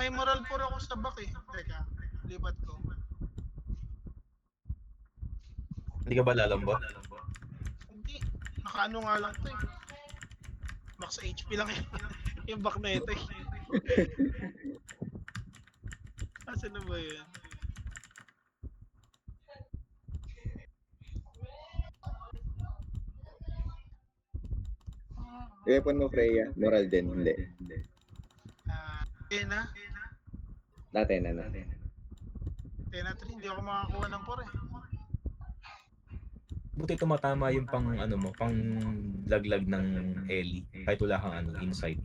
may moral 4 ako sa back eh. Teka, lipat ko. Hindi ka ba lalambot? Hindi, nakaano nga lang to eh. Max HP lang yun. Yung back na ito eh. Asan na ba yun? Weapon mo, Freya. Moral din, hindi. Tena. Dati na. Tena 3, hindi ako makakuha ng 4 eh. Buti tumatama yung pang ano mo, pang laglag ng Ellie. Kahit wala kang ano, inside.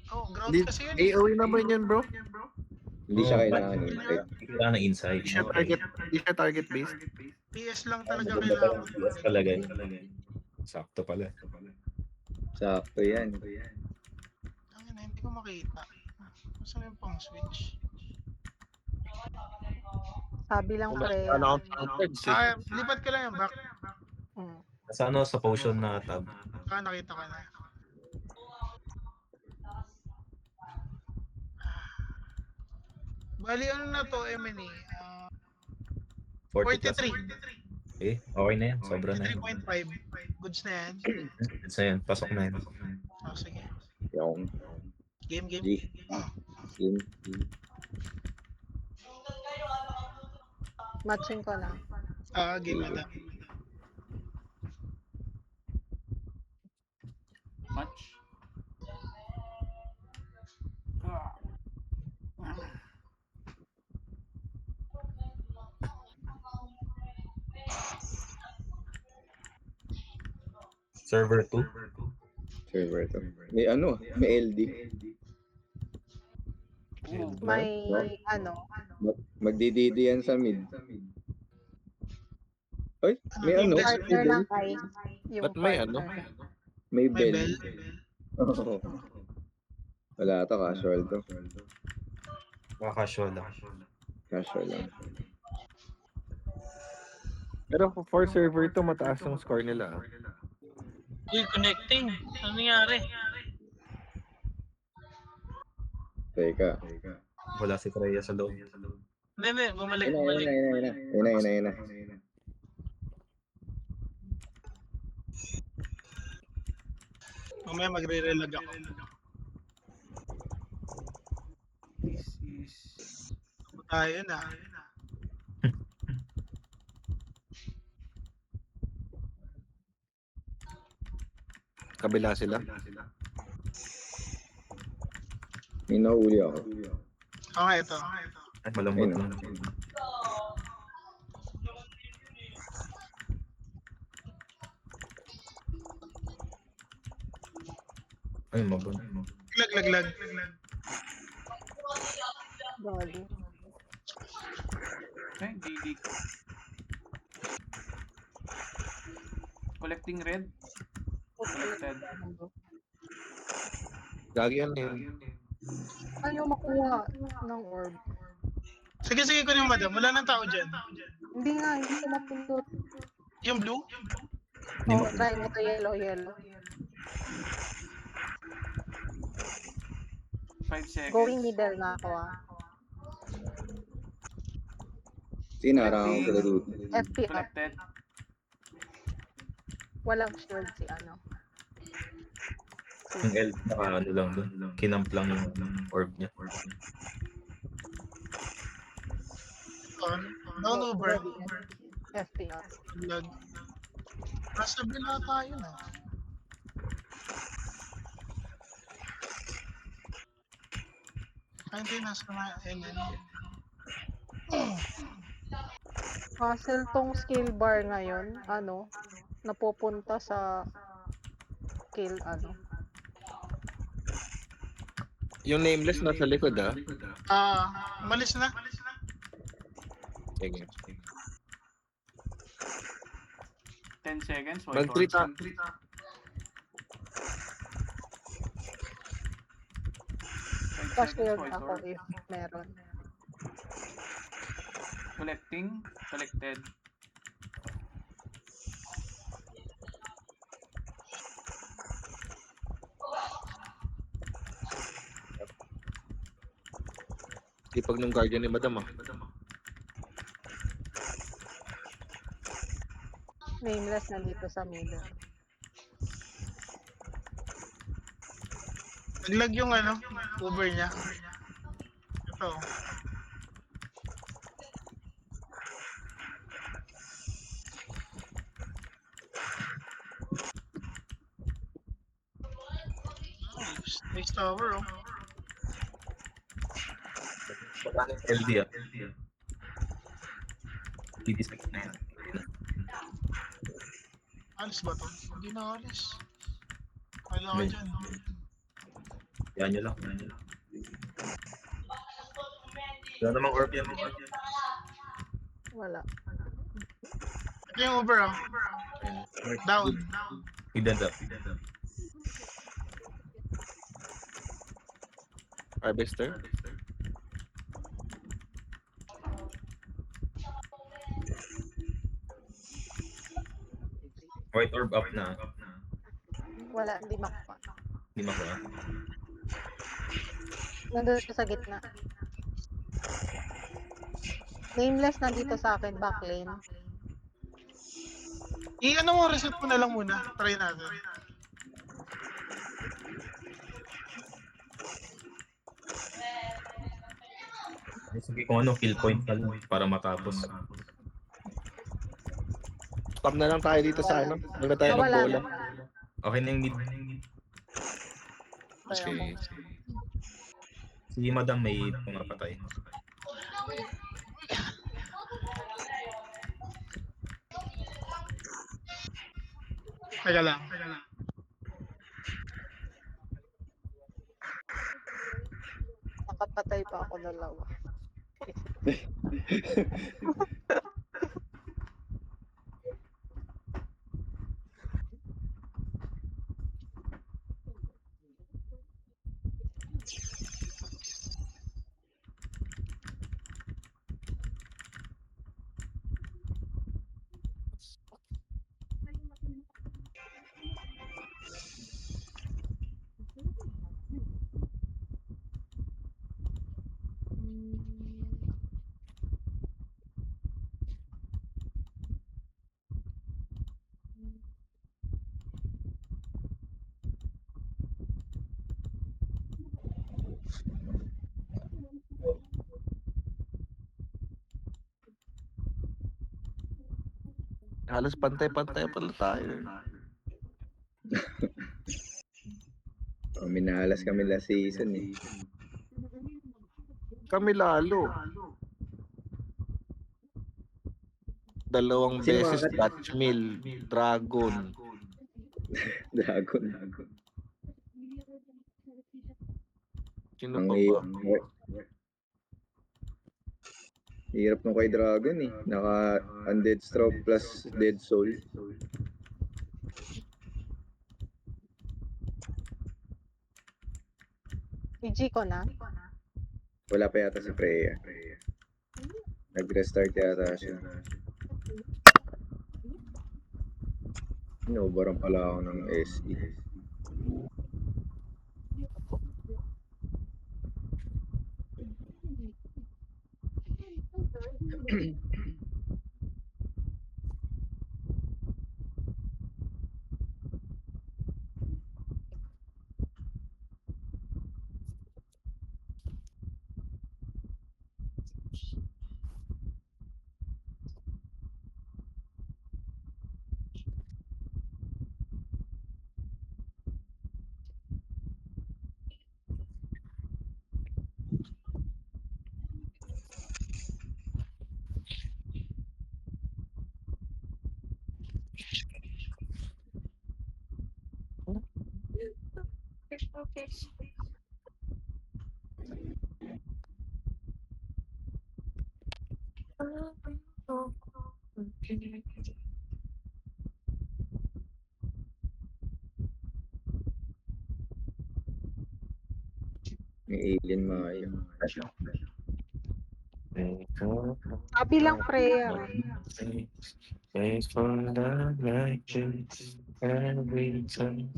Oh, ground kasi yun eh. AOE naman yan, bro. Hindi siya Oh, kailangan but- inside. Kailangan na inside. Hindi siya target based. PS lang talaga Maganda pala kailangan. yung PS palagay. Sakto pala. Sakto yan. Ang ina, hindi ko makita. Saan yung pang switch? Sabi lang pre. Ano ang thirds eh. Lipat ko lang yung back. Sa ano, sa potion na tab. Nakita ko na. Bali, ano na to, M&E? 43. 43. Eh, okay na yan. Sobra na yan. 3.5. Goods na yan. Isa yan. Pasok na yan. Oh, sige. Yung Game. G. Game. Matching ko lang. Game na lang. Match. Server 2. Server to. May ano, may LD. May ano. Magdi-DD yan sa mid. Ay, may ano? Partner ng ice. Yung Ba't may ano? partner. May May bell. bell. Oo. Wala to, casual to. Casual lang. Casual lang. Pero for server to, mataas yung score nila. Uy, connecting. Ano nangyari? Teka. Wala si Freya sa loob. Hindi, bumalik. Ayun na. Mamaya magre-relag ako. Tayo na. Kabila sila. May nahuli ako. Okay, ito. Ay, malambot Ayun. lang. Ay, mabon. Lag. Body. Ay, DD ko. Collecting red. Collected. Gagi yan eh. Ayaw makuha ng orb. Sige, kunin mo, madam. Wala nang tao dyan. Hindi ko mapindot. Yung blue? Oh, try mo to yellow. 5 seconds. Going middle na ako Sinarang ko sila dito. FPR. Collected. Walang shield si ano. Yung L, naka ano lang doon. Kinamp lang yung orb niya. Down over. FPR. Lag. Nasa bila tayo na. Ay, hindi. Nasa mga MN. Hassle tong skill bar ngayon, napupunta sa skill, Yung nameless nasa likod ah. Umalis na. Sige. 10 seconds. Mag-treat ah. Pa-shield ako if meron. Collecting. Collected. Tipag ng guardian ni Madam ah. Nameless nandito sa middle. Naglag yung ano, Uber niya. Ito. Nice tower, oh. LD ah. Didisconnect na yan. Alis ba to? Hindi na alis. Kailangan May- dyan. Yan nyo lang. Wala namang orb yan. Wala. Ito yung Uber, oh. Down. Hidden up. Harvester. White orb up na. Wala, hindi makuha. Hindi makuha. Nandun siya sa gitna. Nameless nandito sa akin, backlane. I-ano mo, reset mo na lang muna. Try natin. Sige kung ano, kill point na lang para matapos. Stop na lang tayo dito sa ano. Wala tayo Wala magbola. na. Okay na yung mid. Kaya Okay. ako. Si Madam may pumapatay. Teka lang. Nakapatay pa ako dalawa. Halos pantay-pantay pala tayo. Oh, minahalas kami last season eh. Kami lalo. Dalawang Sino beses mga- Dutch Mill, Dragon. Dragon. Sino Ang pa ba? hirap mo kay Dragon eh. Naka Undead Stroke plus Dead Soul. PG ko na. Wala pa yata si Freya. Nag-restart yata siya. Inubaran pala ako ng SE. May alien Maya. Sabi lang Freya. Thanks for the night, every time.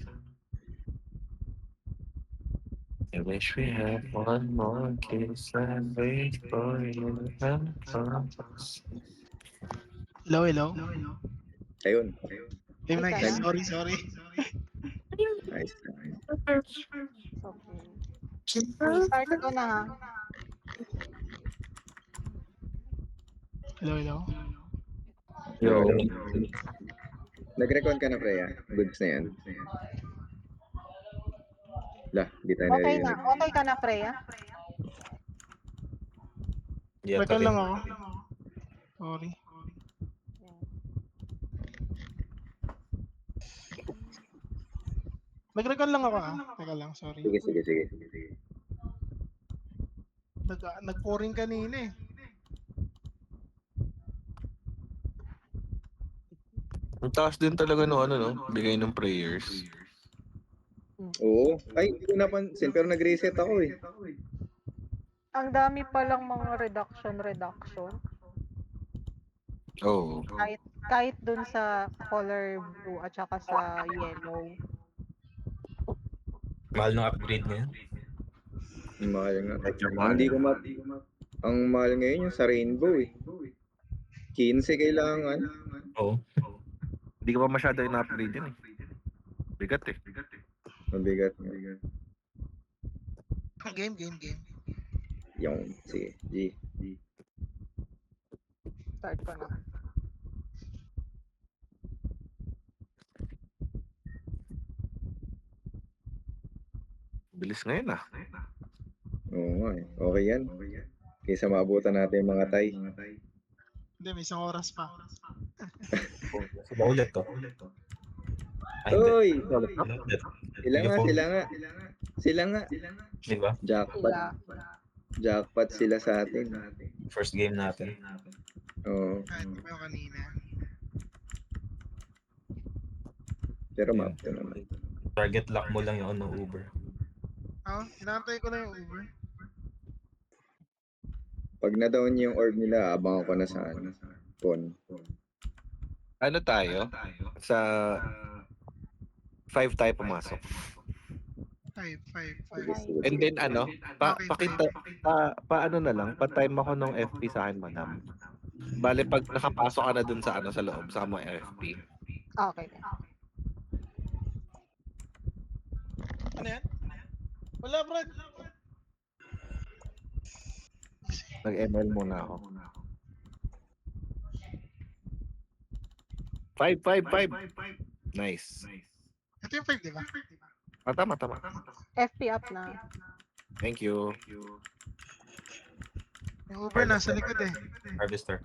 I wish we had one more kiss and wait for you to come from us. Hello, hello. Ayun. Game Ika nice. na? Sorry. Nice. Okay. Start ko na ha. Hello. Yo. Nag-recon ka na, Freya. Goods na yan. Lah, di tayo Okay na. narinig. Okay ka na, Freya? Yeah, Rekan lang ako. Sorry. Nag-rekan lang ako Teka lang, sorry. Sige. Nag-pouring kanina eh. Ang taas din talaga no, bigay ng prayers. Oo. Ay, hindi ko napansin. Pero nag-reset ako eh. Ang dami palang mga reduction. Oh. Kahit dun sa color blue at saka sa yellow. Mahal ng upgrade niya. Ang mahal nga. Mahal. Hindi ko ang mahal ngayon yung sa rainbow eh. 15 kailangan. Oo. Hindi ka pa masyado in-upgrade yun eh. Bigat eh. Mabigat. Game. Yung, sige. G. Start ko na. Bilis ngayon ah. Oo nga eh. Okay yan. Kaysa maabutan natin yung mga tay. Hindi, may isang oras pa. Diba ulit to? Ay, hindi. Uy! Ulit. Sila nga. Diba? Jackpot sila sa atin. First game natin. Oo. Kahit di ba yung kanina. Pero map to naman. Target lock mo lang yung Uber. Hinantay ko na yung Uber. Pag na-down yung orb nila, abangan ko na sa con. Ano tayo? Sa 5 tayo pumasok. 5. And then paano na lang, pa-time ako ng FP sa akin, madam. Bale, pag nakapasok ka na dun sa sa loob, sa mo FP. Okay. Ano yan? Wala, Brad. Nag-ML muna ako. 5. Nice. Ito yung 5, di ba? Tama. FP up na. Thank you. Yung Uber nasa likod eh. Harvester.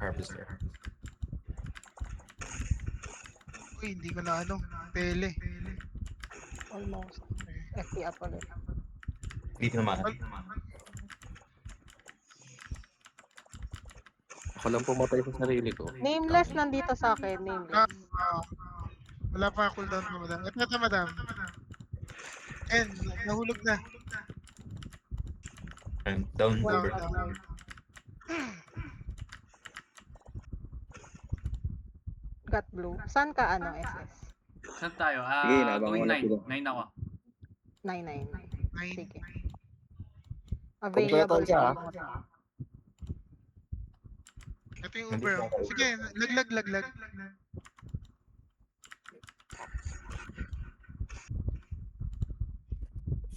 Uy, hindi ko na Pele. Almost. FP up ulit. Dito naman. Ako lang pumatay sa sarili ko. Nameless nandito sa akin. Nameless. Wala pa cooldown pa, madam. Ito, madam. And, nahulog na. And down Uber. Down. Got blue. Saan ka SS? Saan tayo? Sige, nabang Going ko na 9. sila. 9 ako. 9. Nine. Sige. Available Kompleto siya, sa Ito yung Uber. Sige, laglag.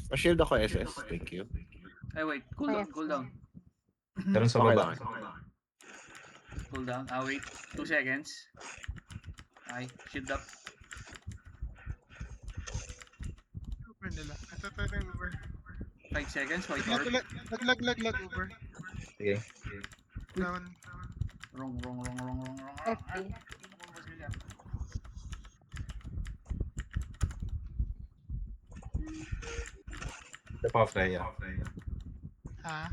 Pa-shield ako SS. Thank you. Ay, wait. Cool down. Meron sa Okay baba. lang. Cool down. Wait. 2 seconds. Ay, shield up. Uber nila. Ito yung Uber. 5 seconds. White orb. Laglag Uber. Sige. Down. Wrong. FP. Ito pa, Freya. Ha?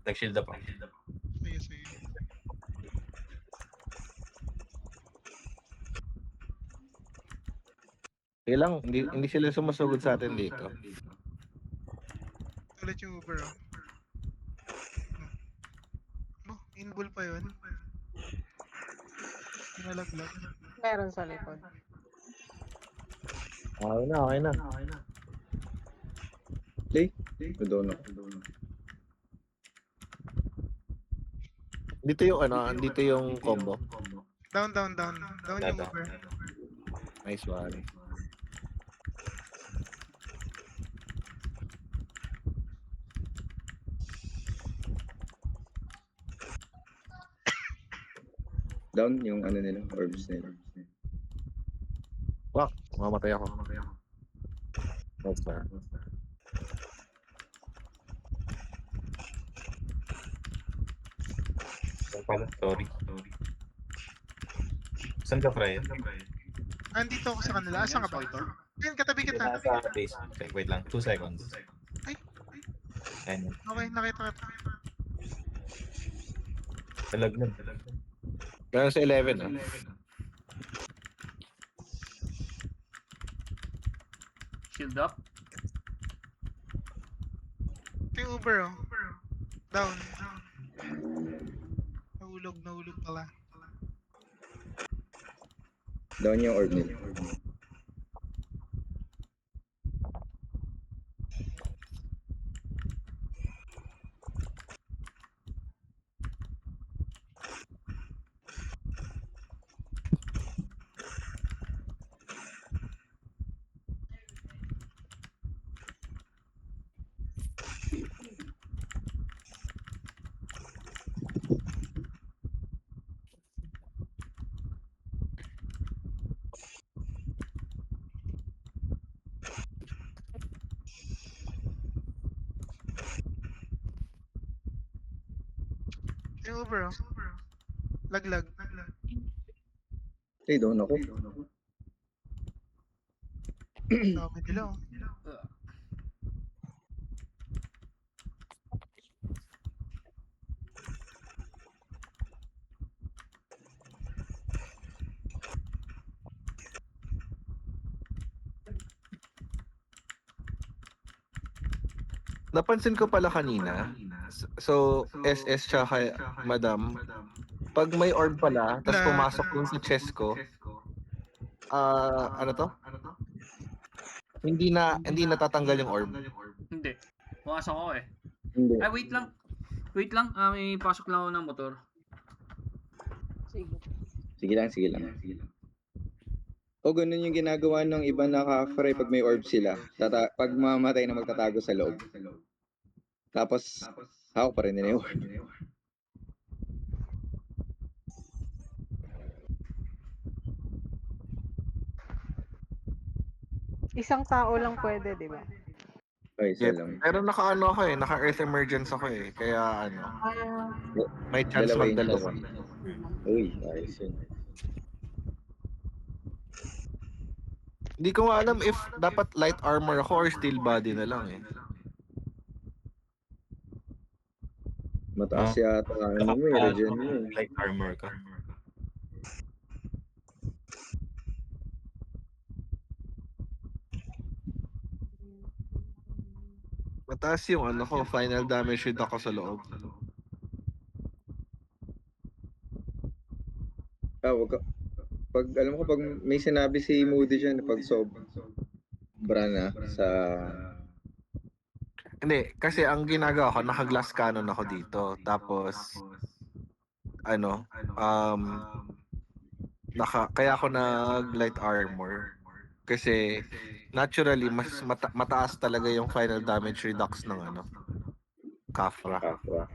Nag-shield up ako. Sige. Sige lang, hindi sila sumasugod sa atin dito. Ulit yung Uber, inbull pa yun. Nalaglag. Meron sa likod. Okay na. Play. Doon ako. Dito yung ano, dito yung combo. Down yung Dada. Uber. Nice one. Down yung ano nila, orbs nila. Wak, mamatay ako. Okay. Saan pala? Sorry. Saan ka, Fry? Andito ako sa kanila. Asan ka ba? Ayun, katabi kita. Nasa base. Okay, wait lang. 2 seconds. Ay. Ayun. Okay, nakita kita. Talagnan. Kaya sa 11 ah. Shield up. Ito yung Uber, oh. Down. Nahulog pala. Down yung orb nila. Ito yung Uber, oh. Laglag. Ay, doon ako. Dami nila, oh. Napansin ko pala kanina, so SS tsaka Madam, pag may orb pala, tapos pumasok dun sa chest ko, ano to? Hindi natatanggal yung orb. Hindi. Pumasok ako eh. Hindi. Ay, wait lang. Wait lang. May pasok lang ako ng motor. Sige. Sige lang. O ganun yung ginagawa ng iba na ka-fry pag may orb sila. Pag mamatay na magtatago sa loob. Tapos, hawak pa rin nila yung orb. Isang tao lang pwede, di ba? Ay, isa Yep. lang. Pero naka-ano ako eh, naka-earth emergence ako eh. Kaya ano, Ah, may chance Dalawa yung magdalawa. Uy, ayos yun. Hindi ko nga alam if dapat light armor ako or steel body na lang eh. Mataas yata ano mo, regen mo. Light armor ka. Mataas yung ano ko, final damage shield ako sa loob. Wag ka. Pag alam ko pag may sinabi si Moody diyan pag sobra na sa Hindi, kasi ang ginagawa ko, naka-glass cannon ako dito. Tapos, ano, kaya ako nag-light armor. Kasi, naturally, mas mataas talaga yung final damage redux ng ano, Kafra. Kafra.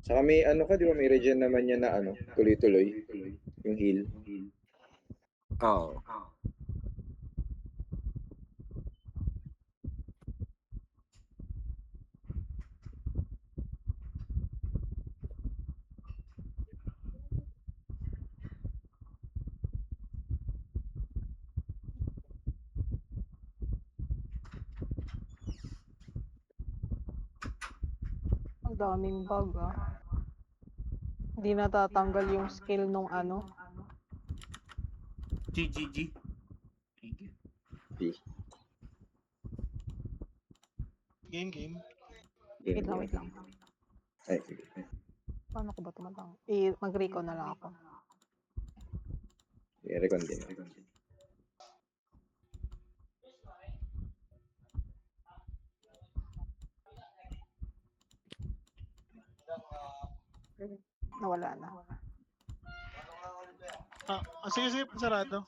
Saka may ano ka, di ba may regen naman yan na ano, tuloy-tuloy. Yung heal. Oo. ang daming bug, ah. Hindi natatanggal yung skill nung ano. GGG. Thank you. Game. Wait lang. Ay, sige. Paano ko ba tumatang? Mag-recon na lang ako. Recon din. Nawala na. Sige, sige, sarado.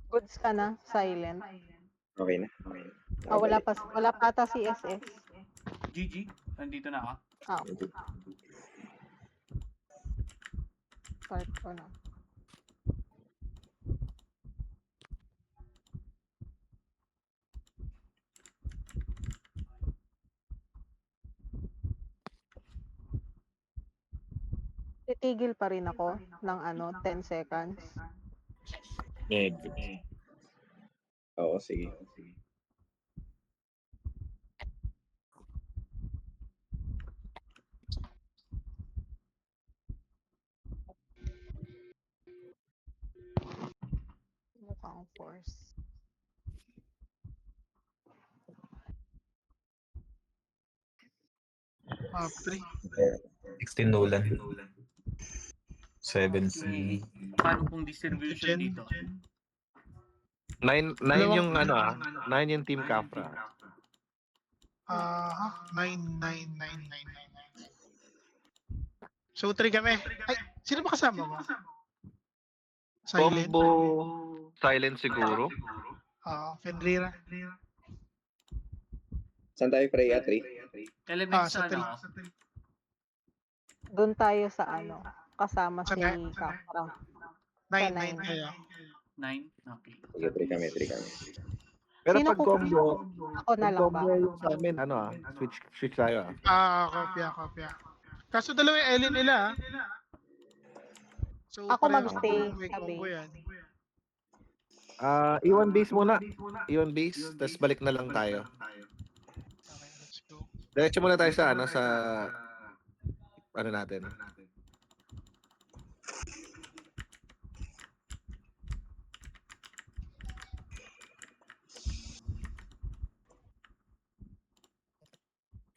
Goods ka na, silent. Okay na. Wala pa ata si SS. GG, nandito na ako. Ah, start ko na. Titigil pa rin ako ng 10 seconds. Medyo. Oo, sige. Mukhang force. Top 3. 16 Nolan. 7C. Paano pong distribution Gen. dito? 9 yung 9 yung Team Capra. 9. So, 3 kami. Ay, sino ba kasama mo? Silent? Combo silent siguro. Fenrira. Saan tayo, Freya? 3? Elements Sa sa ano? 3. Doon tayo sa kasama si Sa Capra. 9 9. kayo. 9? Okay. Sige, 3 kami. Pero Sino pag ko- combo, Ako na lang ba? combo yung sa amin, switch tayo. Kopya. Kaso dalawa yung Ellen nila. So, Ako parehas magstay may sa combo base. yan. Iwan base muna. Iwan base, tapos balik na lang tayo. Okay, let's go. Diretso muna tayo sa natin.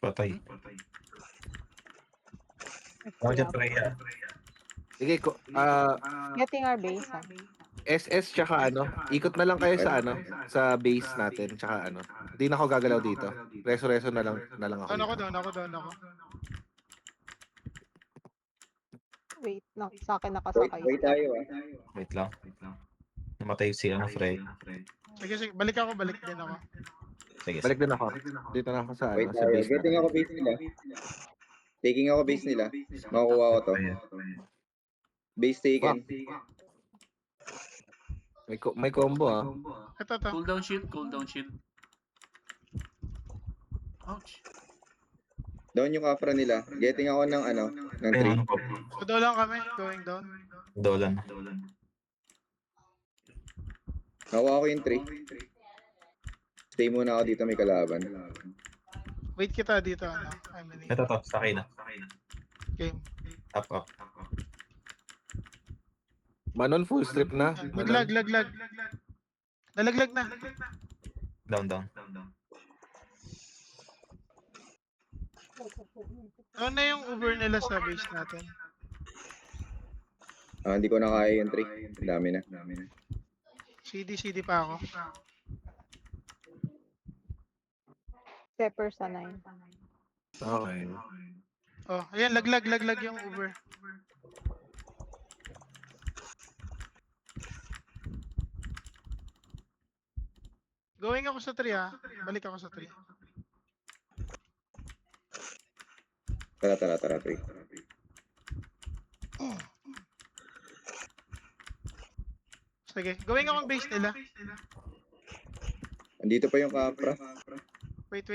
Patay. Ako dyan, Freya. Sige, Getting our base. SS tsaka ikot na lang kayo sa base natin, tsaka Hindi na ako gagalaw dito. Reso-reso na lang ako. Down ako. Wait, sa akin nakasakay. Wait tayo, Wait lang. Namatay si Frey. Sige, balik din ako. Sige. Balik din ako. Dito na ako sa Wait sa tayo. base Getting natin. ako base nila. Taking ako base nila. Makukuha ko to. Base taken. May combo Ito. Cooldown shield. Ouch. Down yung Capra nila. Getting ako ng ng 3. So, doon lang kami. Going down. Dolan. Nakuha ko yung 3. Stay muna ako dito, may kalaban. Wait kita dito. Ito, sakay na. Game. Up. Manon full strip na. Lag. Nalaglag na. Down. Ano na yung Uber nila sa base natin? Hindi ko na kaya yung 3. Dami na. CD pa ako. Stepper sa 9. Okay. Oh, ayan, laglag yung Uber. Going ako sa 3 Balik ako sa 3. Tara, 3. Sige, going ako ang base nila. Andito pa yung Capra. Wait.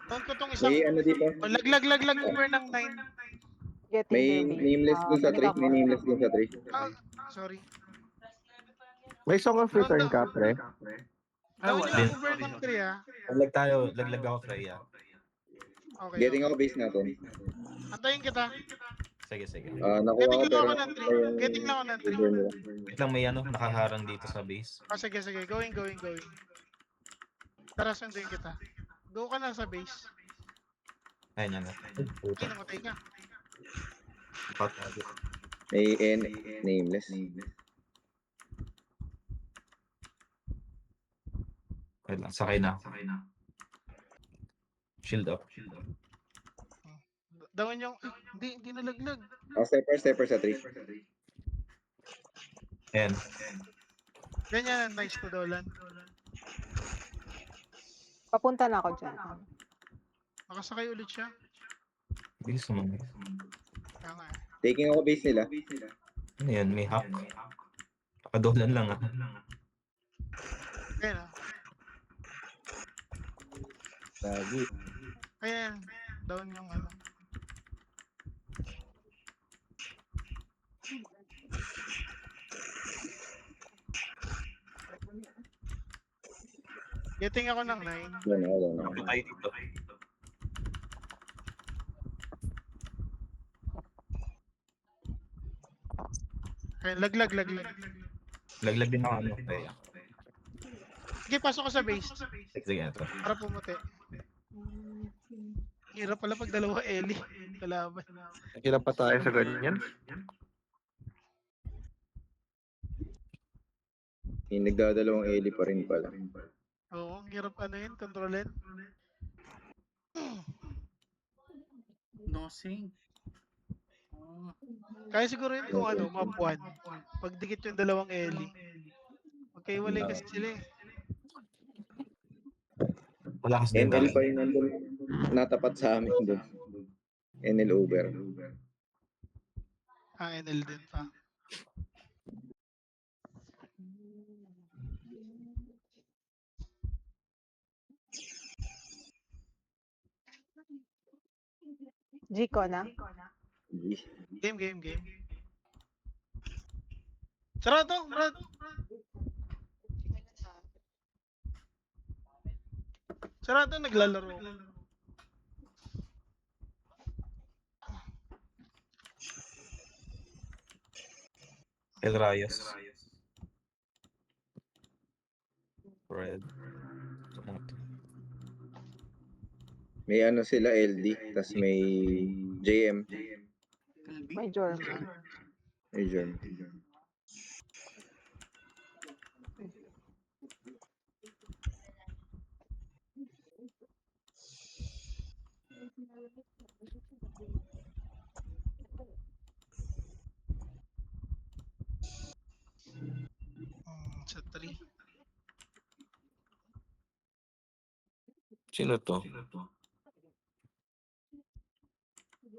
Down ko tong isang... May dito. Oh, laglag Uber ng 9. Getting May their base. nameless dun sa 3. May nameless dun sa 3. Sorry. May Song of Return ka, pre. Down wala. yung Uber ng 3 Laglag ako, Freya. Okay. Getting ako base natin. Antayin kita. Sige. Nakuha ko Getting lang pero... ako ng 3. Getting lang ako ng 3. Uber nila. Wait lang, may nakaharang dito sa base. Sige. Going. Tara, sunduin kita. Go ka na sa base. Ayun. Ay, namatay ka. Pat. May nameless. Wait lang, sakay na. Shield up. Dawan yung, hindi nalaglag. Stepper sa 3. Ayan. Ganyan, nice to Dolan. Papunta na ako dyan. Makasakay ulit siya. Bilis naman. Kaya nga eh. Taking ako base nila. Ano yan? May hack. Nakadolan lang ah. Ayan ah. Lagi. Ayan. Down yung ano. Getting ako ng 9. Wala na. Patay dito. Ayan, laglag. Laglag din ako ano. Kaya. Sige, pasok ko sa base. Sige, ito. Para pumuti. Hirap pala pag dalawa Ellie. Kalaban. Hirap pa tayo sa ganyan. Yung nagdadalawang Ellie pa rin pala. Oo, ang hirap ano yun, kontrolin. No sing. Oh. Kaya siguro yun kung ano, map 1. Pag dikit yung dalawang Ellie. Okay, wala kasi sila eh. Malakas din NL tayo. pa yung nandun natapat sa amin doon. NL over. NL din pa. Zico na. Game. Sarado, Brad. Sarado naglalaro. El Rayas. Red. May ano sila LD, tas may JM. Kalbi. May German. May JM. Sa 3. Sino to?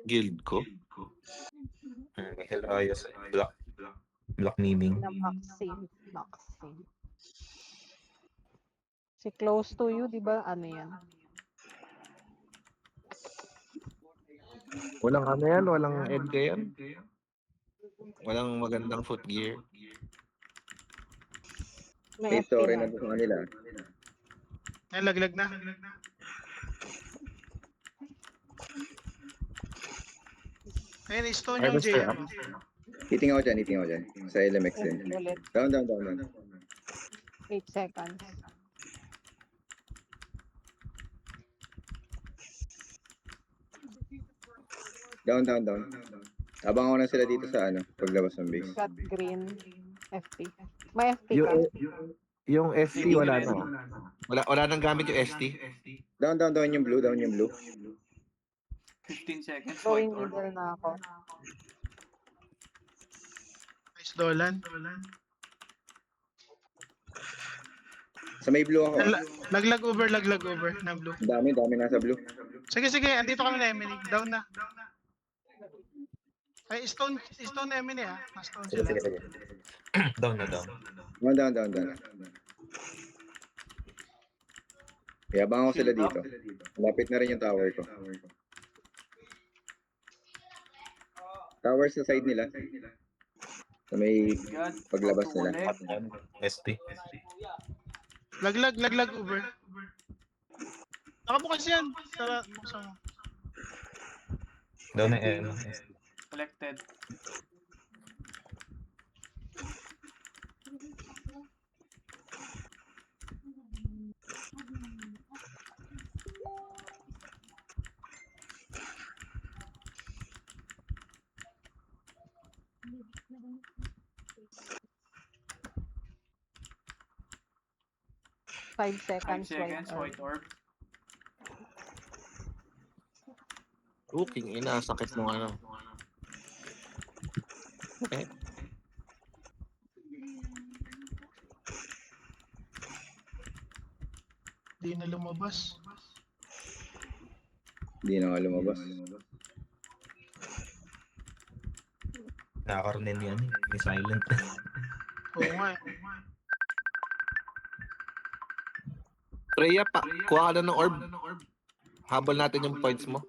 Guild ko? El Rayas. Black Miming. Na Maxine. Si Close to You, di ba? Ano yan? Walang ano yan? Walang edge yan? Walang magandang footgear? May FP story na. na sa kanila. Ay, laglag na. Ayun, stone yung JM. Eating ako dyan. Sa LMX din. Ulit. Down. 8 seconds. Down. Abang ako na sila dito sa ano, paglabas ng base. Got green. FP. May FP ka. Yung ST wala na. Wala nang gamit yung ST. Down yung blue. 15 seconds. Going White orb. middle na ako. Nice Dolan. Sa may blue ako. Laglag over na blue. Dami nasa blue. Sige, andito kami na Emily. Down na. Ay, stone Emily ha. Stone sila. Sige. Down. Down. Yabang ako sila dito. Lapit na rin yung tower ko. Tower sa side nila. Sa may God. paglabas nila. ST. Laglag over. Nakabukas yan. Tara, buksan mo. Down na N. Collected. 5 5 seconds, seconds, white white orb. King ina, sakit nung ano. Eh, Di na lumabas. Hindi na nga lumabas. Nakakaroon yan ni Silent. Oo nga eh. Freya, kuha ka na ng orb. Habol natin yung points mo.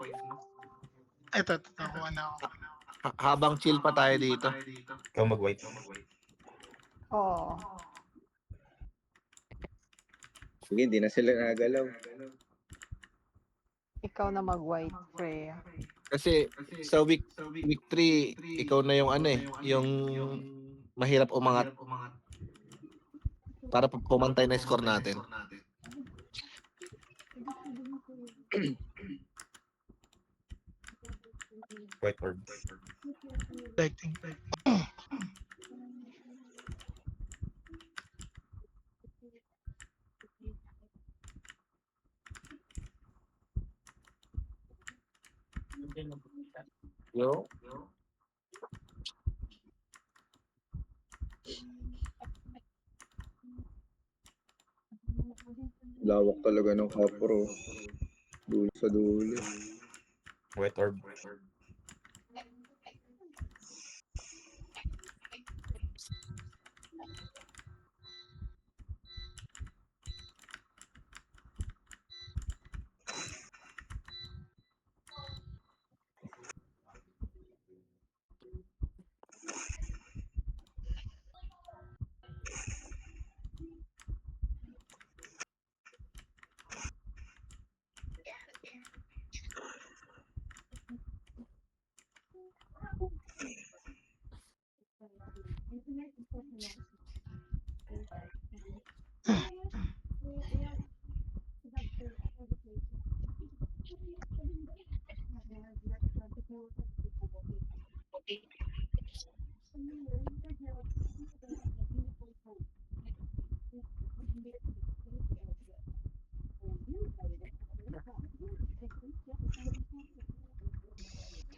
Ito, nakuha na ako. Habang chill pa tayo dito. Ikaw mag-white. Oo. Sige, hindi na sila nagalaw. Ikaw na mag-white, Freya. Kasi sa week 3, ikaw na yung ano yung mahirap umangat. Para pumantay na score natin. White orb. Lighting. Yo. Lawak talaga ng kapro. Dulo sa dulo. White orb.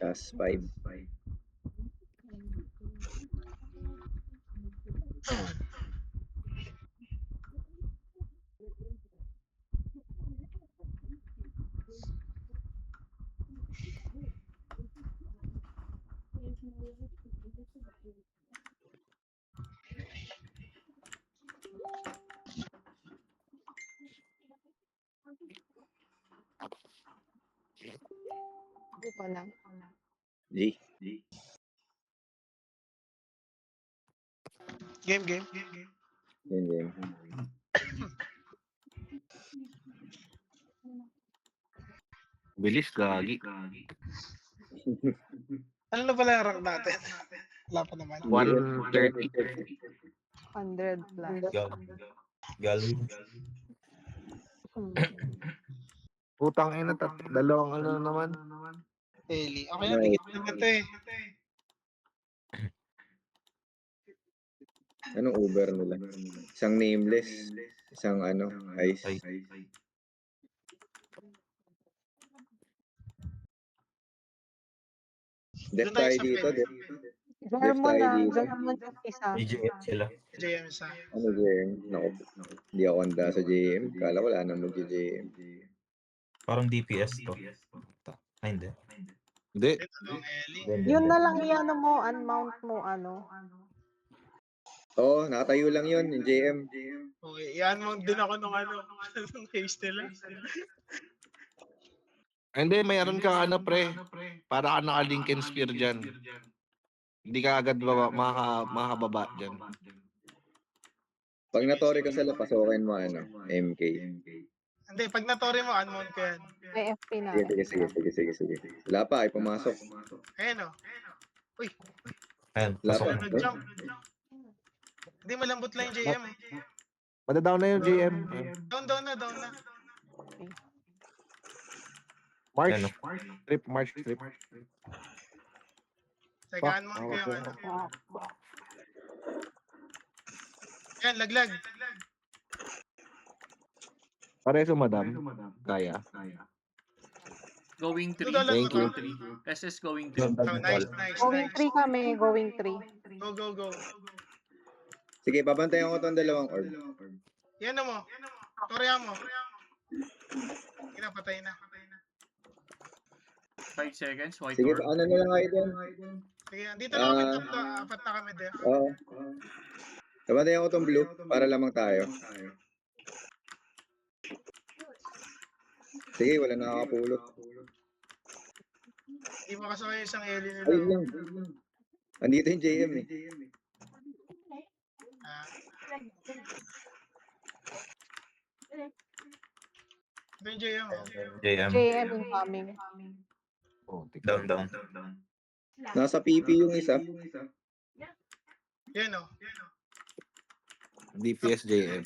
Just 5. Hindi ko lang. G. Game. Yan, yan. Bilis, gagi. Ano na pala yung rank natin? Wala pa naman. 130. 100 plus. Gal. Hmm. Putang ina, dalawang ano naman. Eli. Okay na, tigit naman ito eh. Anong Uber nila? Isang nameless. Isang ice. Ay. Def Doon tayo tayo sa dito. pwede. German tayo na. dito. German yung isa. GGF sila. JM isa. Ano JM? Naku, hindi ako handa sa JM. Kala wala na mag-JM. Parang DPS to. Ay, hindi. Hindi. Ito dong Eli. Yun na lang iano mo, unmount mo, Oo, nakatayo lang yun, yung JM. Okay, yan mo din ako nung nung haste nila. Hindi, mayroon ka pre. Para ka naka-Lincoln Spear dyan. Hindi ka agad makakababa dyan. Pag natori ka sa pasokin mo, MK. Hindi, pag natori mo, unmount ko yan. May FP na. Sige. Wala pa, ay pumasok. Ayun o. Uy, Ayan, Wala pasok pa. na. nag-jump. Hindi, malambot lang yung JM eh. Madadown na yung GM. Down na. March. Ano? March trip. Teka, unmount ko yung Yan, laglag. Pareso, madam. Kaya. Going 3. Doon lang Thank you. Going 3. SS going 3. Yung Oh, nice, dagdag. nice, Going nice. 3 kami, going 3. Go, go, go. Sige, babantayan ko tong dalawang orb. Yan na mo. Torya mo. Pinapatay na. 5 seconds. White Sige, orb. ano na lang kayo doon? Sige, dito na kami tatlo. Apat na kami, Def. Oo. Babantayan ko tong blue para lamang tayo. Sige, wala nakakapulot. Hindi mo kasama yung isang Ellie nila. Ayun lang. Andito yung JM eh. Ah. Ito yung JM, oh. JM. JM incoming. Oh, Down, down. Nasa PP yung isa. Yan, oh. DPS JM.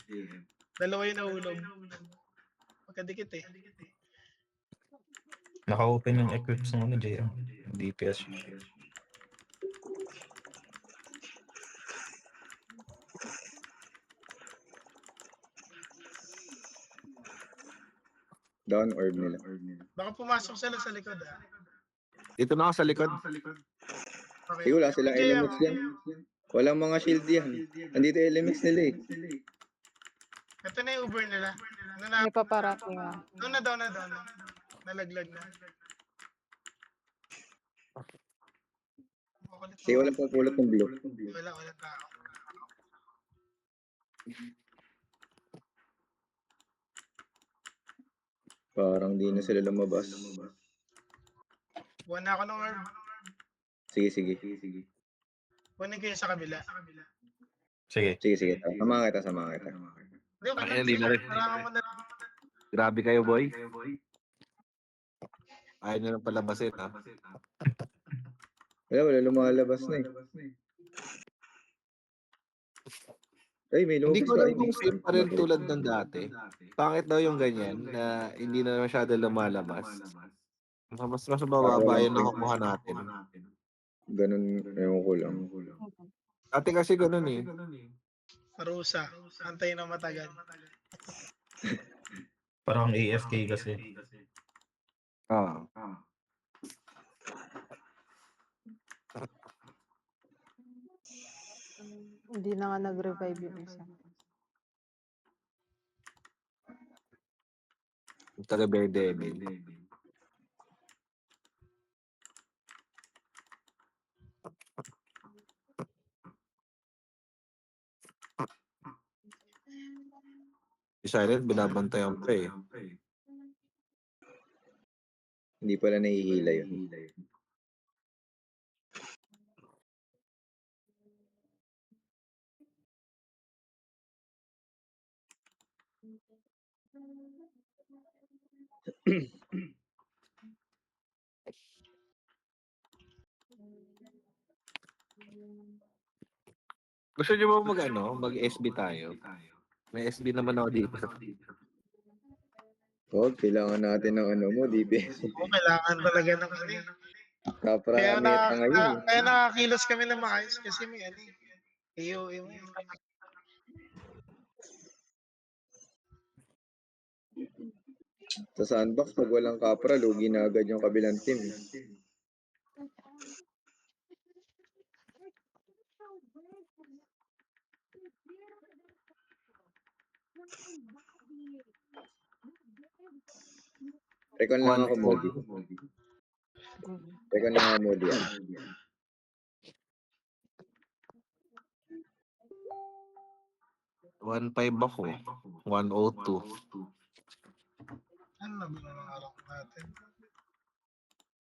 Dalawa yung nahulog. Magkadikit eh. Naka-open yung equips ng ano, JM. DPS. Down orb nila. Baka pumasok sila sa likod, ah. Dito na ako sa likod. Okay. Sige, wala silang JM, elements yan. Walang mga shield yan. Andito yung elements nila eh. Ito na yung Uber nila. Ano na? May paparating ah. Down na, down na, down na. Nalaglag na. Makulit Sige, walang pupulot ng blue. Wala tao. Parang di na sila lumabas. Buwan na ako ng orb. Sige, sige. Buwanin ko yung sa kabila. Sige. Sige, sige. Samahan kita, samahan kita. Hindi, okay Ay, hindi na rin. Maraming mo na. Grabe kayo, boy. Ayaw nyo lang palabasin, ha? Wala lumalabas na eh. Ay, may Hindi lumabas ko pa. alam kung same pa rin tulad ng dati. Pangit daw yung ganyan na hindi na masyado lumalabas. Mas mababa yung nakukuha natin. Ganun, ewan ko lang. Dati kasi ganun eh. Parusa. Antay na matagal. Parang AFK kasi. Ah. Hindi na nga nag-revive yung isa. Taga Daredevil. Si Silent binabantayan pa eh. Hindi pala nahihila yun. Gusto niyo ba mag-SB tayo? May SB naman ako dito. Huwag, kailangan natin ng ano mo, DPS. Oo, kailangan talaga ng ano. Kapra Kaya, meta ngayon. kaya nakakilos kami ng maayos kasi may ano. AOE mo yun. Sa sandbox, pag walang kapra, lugi na agad yung kabilang team. Recon lang ako, Modi. Recon lang ako, Modi. 1.5 ako. 102. Ano na ba ng araw natin?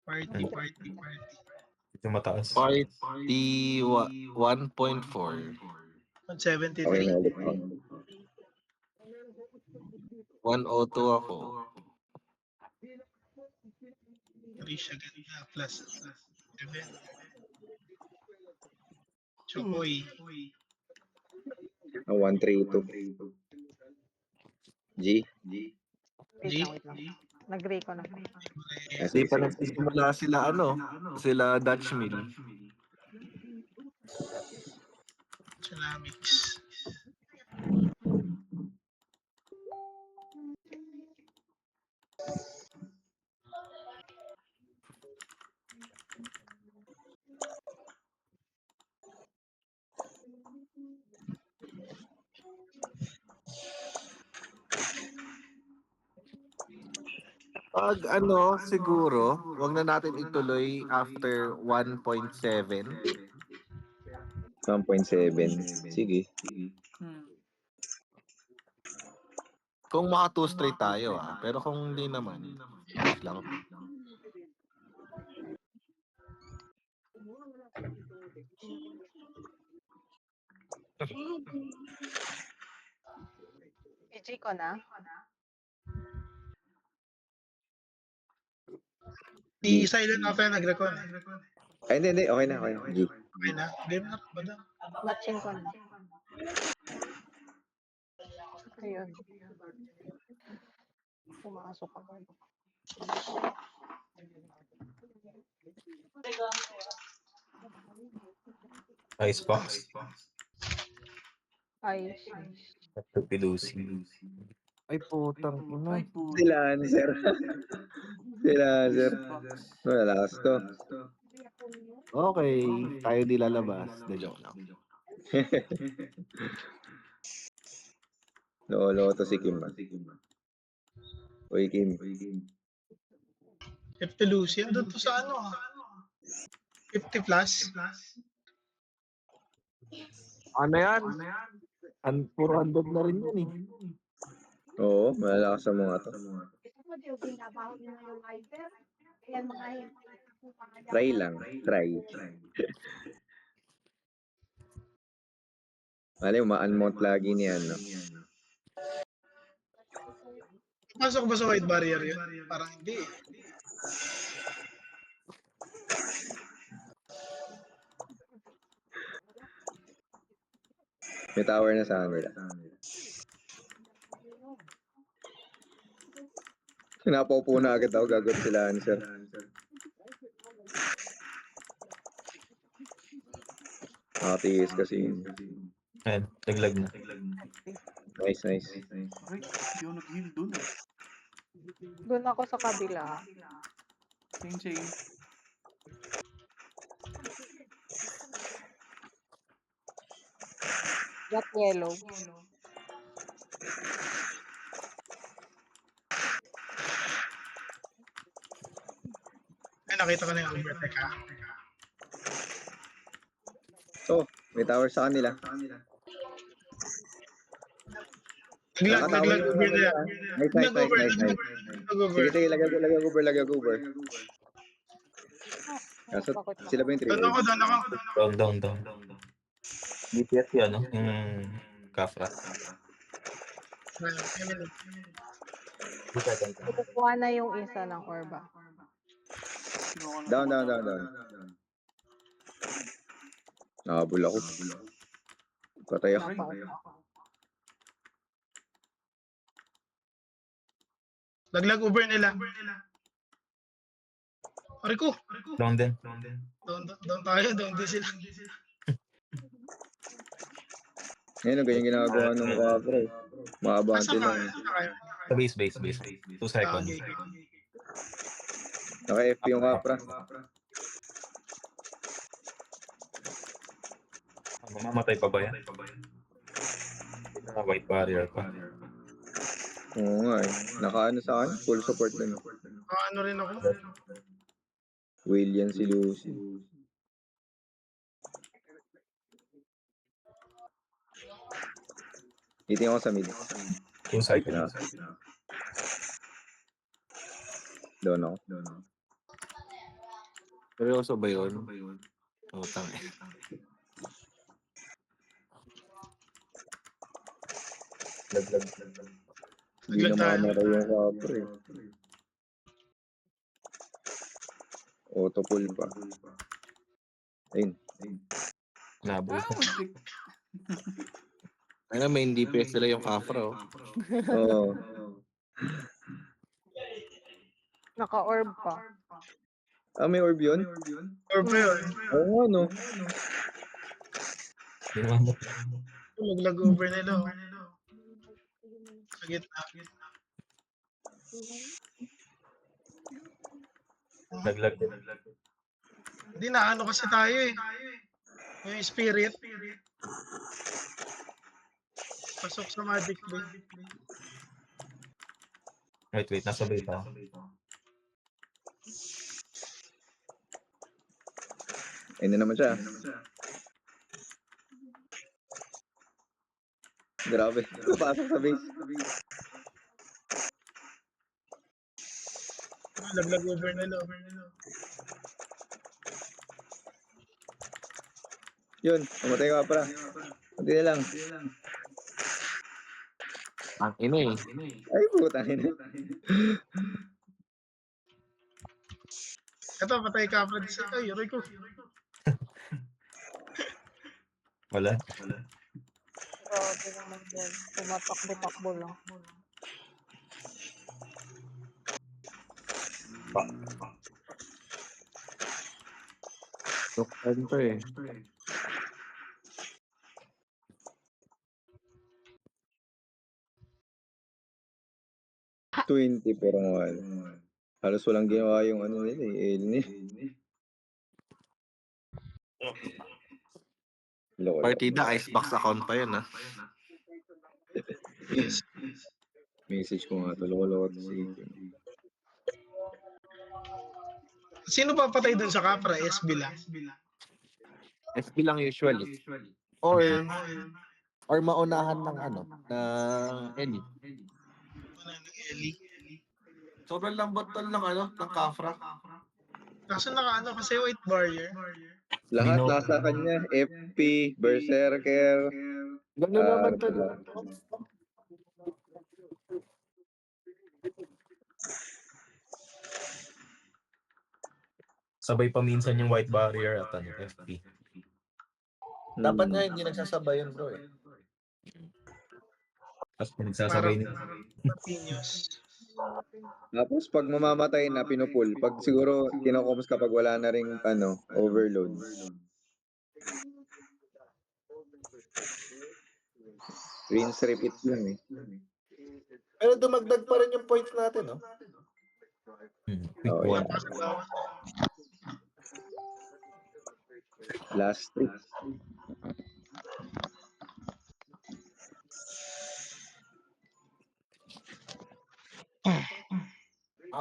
Party. Ito mataas. Party 1.4. 173. Okay na ulit ako. 102 ako. Risha ganda plus 7. Chokoy. 132. G. Wait lang, wait lang. Nag-ray ko na. Kasi pa nagsisimula sila sila Dutch Mill. Ceramics. Pag ano, siguro, wag na natin ituloy after 1.7. 1.7. Sige. Hmm. Kung maka 2 straight tayo pero kung hindi naman, wait lang. PG ko na. I-silent after nag-record. Ay, hindi. Okay na. G. Okay na. Game na. Bada. Matching ko na. Ayun. Pumasok ako. Icebox. Ay, Pilusi. Ay, putang ina. Ay, po. Sila, sir. Sila, sir. Box. Malakas to. Okay, tayo di lalabas. De joke lang. Lolo to si Kim. Uy, Kim. If to lose, yan doon to sa ano 50 plus. Ano yan? 400 na rin yan eh. Oo, malalakas sa mga to. Try lang. Try. Mali, ma-unmount lagi niyan, no? Pasok ba sa white barrier yun? Parang hindi eh. May tower na sa kanila. Napaupo na agad ako, gagot sila, sir. Nakatiis kasi. Ayan, laglag na. Nice. Ay, hindi ako nag-heal dun. doon ako sa kabila. Same. Got yellow. Ay, nakita ko na yung overtake ha. So, may tower sa kanila. Naglag over na yan. Nice. Nag-over. Sige, lagay over. Kaso, sila ba yung Doon trigger? ako. Down. BTS yun, no? Yung Kafra. Kukuha na yung isa ng orba. Down. Nakabul ako. Patay ako. Naglag over nila. Ariko. Down din. Doon tayo. Doon din sila. Ngayon, ganyan ginagawa ng Kafra eh. Maabante Asa ka? lang. Sa base. 2 seconds. Okay. Naka-FP yung Kafra. Mamamatay pa ba yan? Naka-white barrier pa. Oo nga eh. Naka-ano sa akin? Full support lang. Ano rin ako. William si Lucy. Titingin ako sa mid. 2 seconds. Doon ako. Seryoso ba yun? Utang eh. Laglag. Hindi na mamamatay yung Kafra eh. Auto-pull pa. Ayun. Nabul. Ano, main DPS nila yung Kafra. Oo. Naka-orb pa. May orb yun? Or pa yun. Oo, no. Naglag over nila. Sa gitna. Laglag din. Hindi na ano kasi tayo eh. Yung spirit. Pasok sa Magic Bay. Wait, nasabay pa. Ayun na naman siya. Grabe. Pasok sa base. Laglag over na lo. Yun, pumatay ka pa. Kunti na lang. Ang ina eh. Ay, puta na. Ito, patay ka pa sa ay, Roy ko. Wala. Grabe naman yan. Tumatakbo-takbo lang. Doktan to eh. $20 per one. Halos walang ginawa yung ano nila eh. Elni. Loko. Partida, icebox account pa yun ah. Message ko nga to. Loko si Sino pa patay dun sa Capra? SB lang. FB lang usually. Or maunahan ng ano, ng Ellie. Wala ng Ellie. Sobrang lambot tol ng ano, ng Kafra. Kaso naka ano kasi white barrier. lahat Dino. nasa kanya. FP, Berserker. Ganun naman tol. diba? Sabay pa minsan yung white barrier at ano, FP. Dapat nga hindi nagsasabay yun bro eh. Tapos pinagsasabay nila. Continuous. Tapos pag mamamatay na pinupul, pag siguro kinokomos kapag wala na ring ano, overload. Rinse repeat lang eh. Pero dumagdag pa rin yung points natin no? Quick Oh, one. Last trip.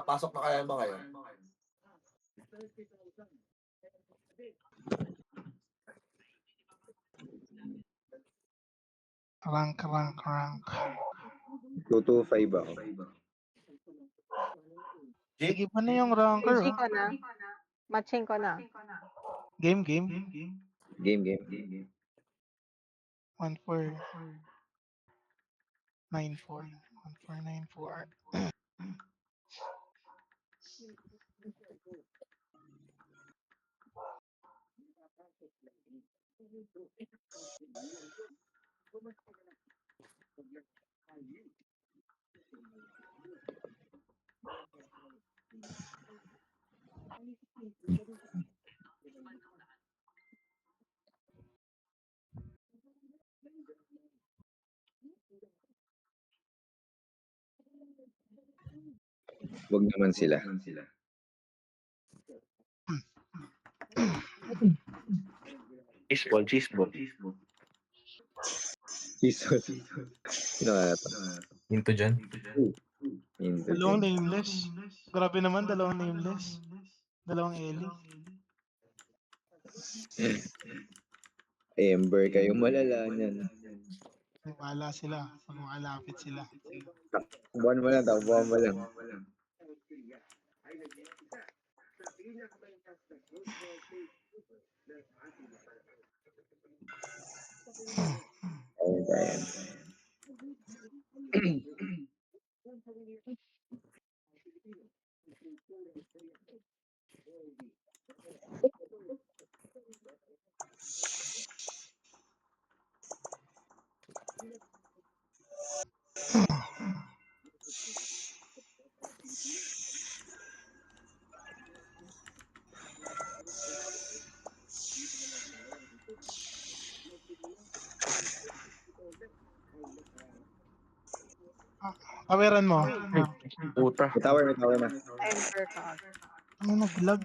Pasok na kaya ba kayo? Rank. 225 ako. Sige pa na yung ranker. Easy ko na. Matching ko na. Game. Game. 1494. Wag naman sila. Cheeseball. Season. Sino nga ito? Into dyan. Dalawang nameless. Grabe naman, dalawang nameless. Dalawang Ellie. Ember kayo malala niyan. Wala sila. Pag makalapit sila. Buwan mo lang, buwan mo lang. Ayan. Aweran mo. Puta. May tower na. Ember card. Ano nag-lag?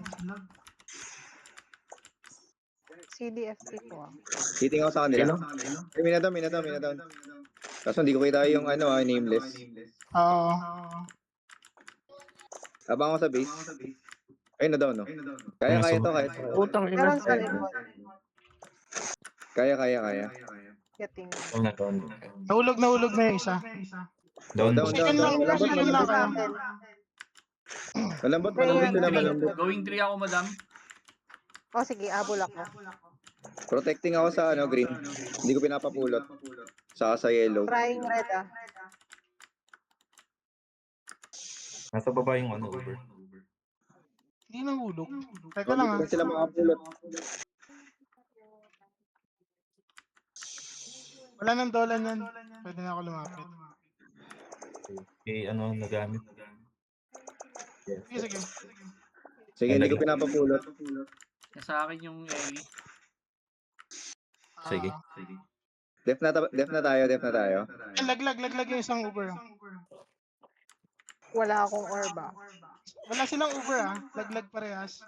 CDFP ko ah. Titingin ako sa kanila. Ay, minadown. Kaso hindi ko kita yung nameless. Oo. Abang ako sa base. Ay, na-down, no? Kaya to. Utang ina. Meron sa likod. Kaya. Yating. Nahulog na yung isa. Down. Down. May Malambot. shield na sa akin. Malambot Ayan. sila, Going, malambot. going 3 ako, madam. Oh, sige, abol ako. Protecting ako sa green. Hindi ko pinapapulot. Saka sa yellow. Trying red ah. Nasa baba yung Uber. Hindi nahulog. Teka lang Hindi sila makapulot. Wala nang dolan yan. Pwede na ako lumapit. Nagamit. Sige. Sige, hindi ko pinapapulot. Nasa akin yung Ellie. Sige. Def na tayo. Laglag yung isang Uber. Wala akong orb ah. Wala silang Uber Laglag parehas.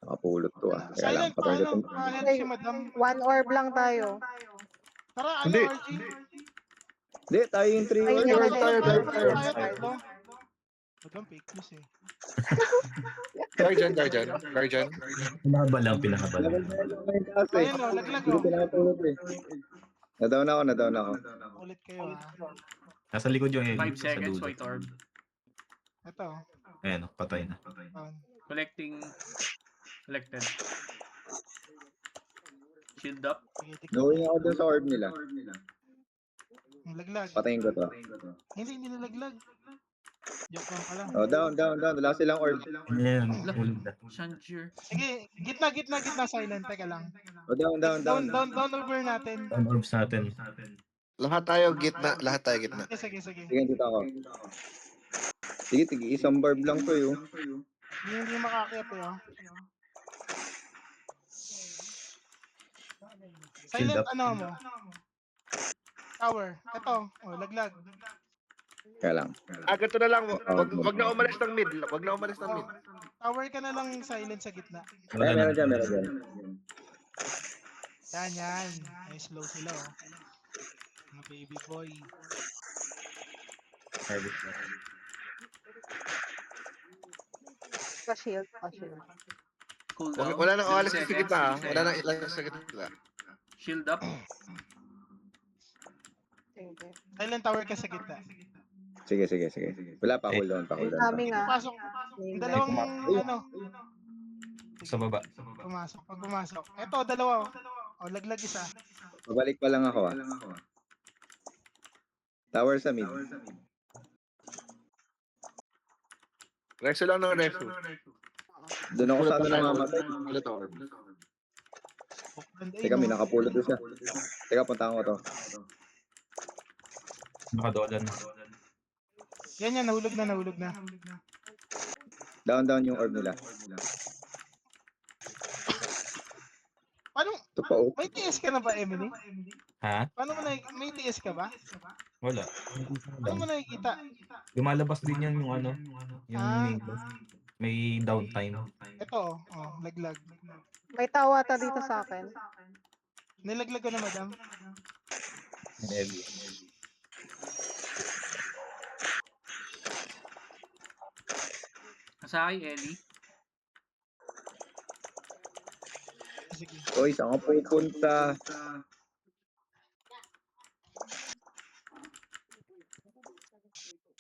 Nakapulot to Kaya lang, Silent patay ko to. ahead si madam. One orb lang tayo. Tara, Hindi. RG. Hindi, tayo yung 3 Ay, orb. tayo. Tatlo. Madam, fake news Guardian. Pinahaba lang. Ayun laglag Hindi ko pinapulot Nadown ako. Ulit kayo Nasa likod yung Ellie. 5 seconds, sa dulo. white orb. Ito. Ayan, patay na. Collected. Shield up. Going ako dun sa orb nila. Laglag. Patayin ko to. Hindi nalaglag. Joke lang pala. Down. Wala silang orb. Ayan, ulit na. Shantier. Sige, gitna silent. Teka lang. Down. Down over natin. Down orbs natin. Lahat tayo gitna. Sige. Sige, dito ako. Sige, isang barb lang to yun. Hindi makakit Silent mo? Tower. Ito. Laglag. Kaya lang. Ganito na lang. Wag na umalis ng mid. Tower ka na lang silent sa gitna. Meron dyan. Yan. Ay, slow sila Mga baby boy. Pa-shield. Cool down. Wala nang 10 alis sa seconds, gitna. 10 Wala nang seconds. ilang sa gitna. Shield up. Sige. Silent tower ka sa gitna. Sige. Wala pa, hold on. Kami nga. Pasok. Yung dalawang Sa baba. Pag pumasok. Ito, dalawa. Laglag isa. Pabalik pa lang ako Tower sa mid. Reso lang ng reso. Doon ako sa namamatay. Ulit orb. Teka, may nakapulot doon siya. Teka, puntahan ko to. Nakadolan na. Yan, nahulog na. Down yung orb nila. Paano? Ito pa May TS ka na ba, Emily? Ha? Paano mo may TS ka ba? Wala. Paano mo nakikita? Lumalabas din yan yung yung Ah. may downtime. Ito, laglag. May tawata dito sa akin. Nilaglag ko na, madam. Yung Ellie. Nasa akin, Ellie. Sige. Oy, saan ka pupunta?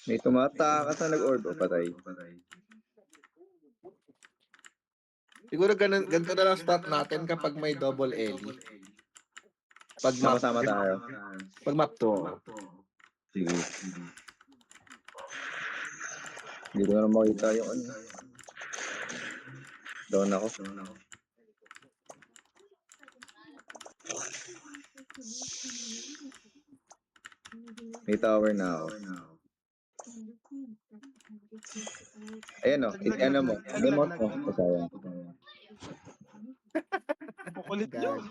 May tumatakas na nag-orb. Patay. Siguro ganito na lang start natin kapag may double Ellie. Pag map, Sama-sama tayo. pag map 2. Sige. Hindi ko na makita yung Down ako. May tower na ako. Ayan o, mo. Demot mo. Pasaya. Kukulit yun.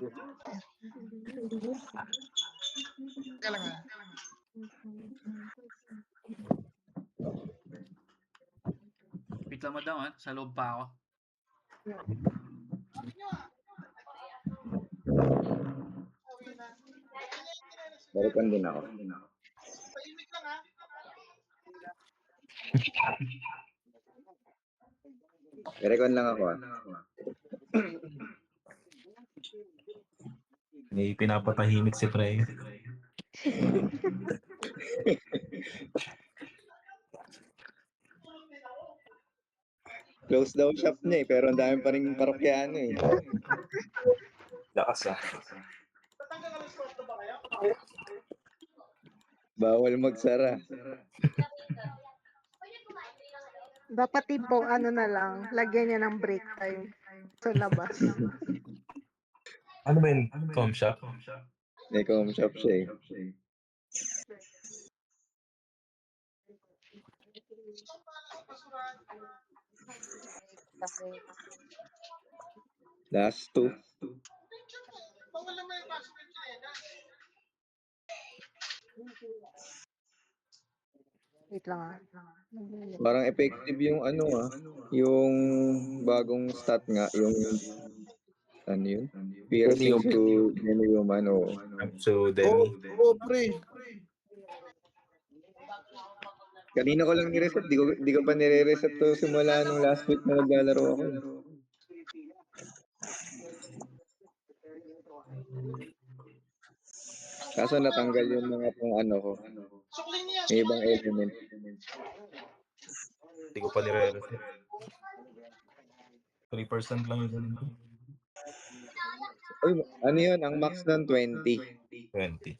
Teka lang Wait lang madam ah. Sa loob pa ako. Balikan din ako. Tahimik lang ha. Recon lang ako. May pinapatahimik si Frey. Close daw shop niya pero ang dami pa rin parokyano Lakas ah. Tatanggal ka ng slot na ba kayo? Bawal magsara. Dapat tipo, ano na lang, lagyan niya ng break time sa labas. Ano ba yun? Com shop? May com shop siya Last two. Bawal naman yung pasok ng China. Wait lang ah. Parang effective yung yung bagong stat nga, yung ano yun? Piercing to human o So, Demi. Pre. kanina ko lang ni-reset, di ko pa nire-reset to simula nung last week na naglalaro ako. Kaso natanggal yung mga pang ko. Suklin niya. May ibang element. Hindi ko pa nire-reset. 3% lang yun. Uy, ano yun? Ang max ng 20. 20.